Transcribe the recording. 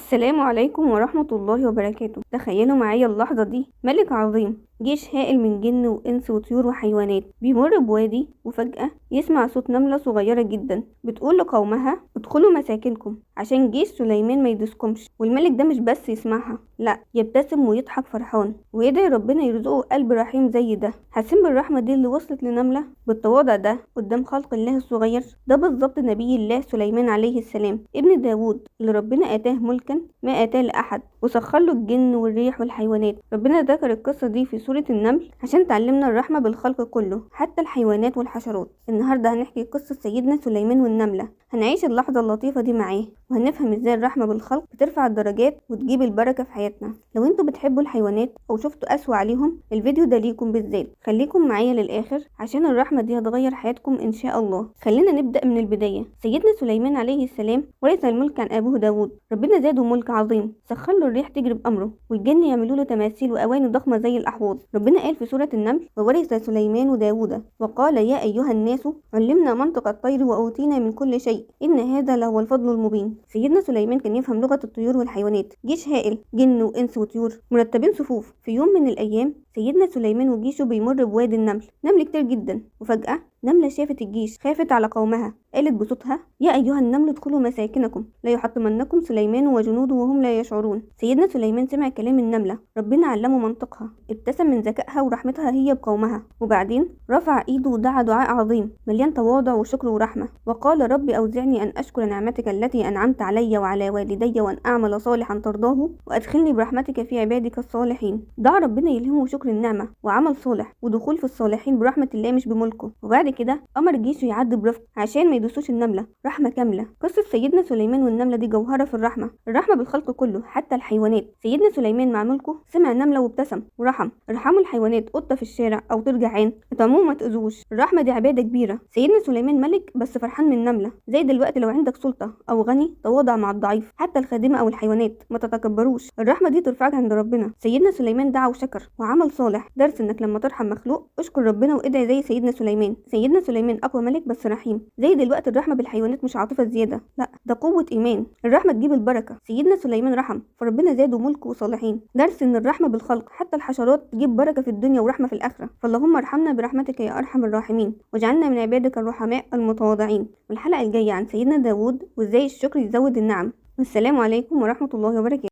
السلام عليكم ورحمة الله وبركاته. تخيلوا معايا اللحظة دي، ملك عظيم، جيش هائل من جن وإنس وطيور وحيوانات بيمر بوادي، وفجأة يسمع صوت نملة صغيرة جدا بتقول لقومها: ادخلوا مساكنكم عشان جيش سليمان ما يدوسكمش. والملك ده مش بس يسمعها، لا، يبتسم ويضحك فرحان ويدعي ربنا يرزقه قلب رحيم زي ده. حاسين بالرحمة دي اللي وصلت لنملة بالتواضع ده قدام خلق الله الصغير؟ ده بالظبط نبي الله سليمان عليه السلام، ابن داوود، اللي ربنا آتاه ملكا ما آتاه لأحد، وسخر له الجن والريح والحيوانات. ربنا ذكر القصة دي في سورة النمل عشان تعلمنا الرحمة بالخلق كله، حتى الحيوانات والحشرات. النهاردة هنحكي قصة سيدنا سليمان والنملة، هنعيش اللحظة اللطيفة دي معاه، وهنفهم ازاي الرحمة بالخلق بترفع الدرجات وتجيب البركة في حياتنا. لو انتوا بتحبوا الحيوانات او شفتوا قسوة عليهم، الفيديو ده ليكم بالذات. خليكم معايا للآخر عشان الرحمة دي هتغير حياتكم ان شاء الله. خلينا نبدأ من البداية. سيدنا سليمان عليه السلام ورث الملك عن ابوه داوود. ربنا زاده ملك عظيم، سخر له الريح تجري بأمره، والجن يعملوا له تماثيل وأواني ضخمة زي الأحواض. ربنا قال في سورة النمل: وورث سليمان داوود وقال يا أيها الناس علمنا منطق الطير وأوتينا من كل شيء إن هذا لهو الفضل المبين. سيدنا سليمان كان يفهم لغة الطيور والحيوانات. جيش هائل، جن وإنس وطيور مرتبين صفوف. في يوم من الأيام سيدنا سليمان وجيشه بيمر بوادي النمل، نمل كتير جدا، وفجأة نملة شافت الجيش، خافت على قومها، قالت بصوتها: يا أيها النمل ادخلوا مساكنكم لا يحطمنكم سليمان وجنوده وهم لا يشعرون. سيدنا سليمان سمع كلام النملة، ربنا علمه منطقها، ابتسم من ذكائها ورحمتها هي بقومها، وبعدين رفع ايده ودعا دعاء عظيم مليان تواضع وشكر ورحمة، وقال: ربي أوزعني أن أشكر نعمتك التي أنعمت علي وعلى والدي وأن أعمل صالحا ترضاه وأدخلني برحمتك في عبادك الصالحين. دعا ربنا يلهمه شكر النعمة وعمل صالح ودخول في الصالحين برحمة الله مش بملكه. وبعد كده أمر جيشه يعدي برفق عشان ما يدوسوش النملة. رحمة كاملة. قصة سيدنا سليمان والنملة دي جوهرة في الرحمة بالخلق كله، حتى الحيوانات. سيدنا سليمان مع ملكه سمع نملة وابتسم ورحم. ارحموا الحيوانات، قطة في الشارع أو طير جعان، اطعموه ما تأذوش. الرحمة دي عبادة كبيرة. سيدنا سليمان ملك بس فرحان من النملة. زي دلوقتي لو عندك سلطة أو غني، تواضع مع الضعيف، حتى الخادمة أو الحيوانات، ما تتكبروش. الرحمة دي ترفعك عند ربنا. سيدنا سليمان دعا وشكر وعمل صالح. درس إنك لما ترحم مخلوق اشكر ربنا وادعي زي سيدنا سليمان. سيدنا سليمان أقوى ملك بس رحيم. زي دلوقتي الرحمة بالحيوانات مش عاطفة زيادة، لا، ده قوة إيمان. الرحمة تجيب البركة. سيدنا سليمان رحم فربنا زاده ملك وصالحين. درس إن الرحمة بالخلق، حتى الحشرات، تجيب بركة في الدنيا ورحمة في الآخرة. فاللهم ارحمنا برحمتك يا أرحم الراحمين، واجعلنا من عبادك الرحماء المتواضعين. والحلقة الجاية عن سيدنا داوود وإزاي الشكر يزود النعم. والسلام عليكم ورحمة الله وبركاته.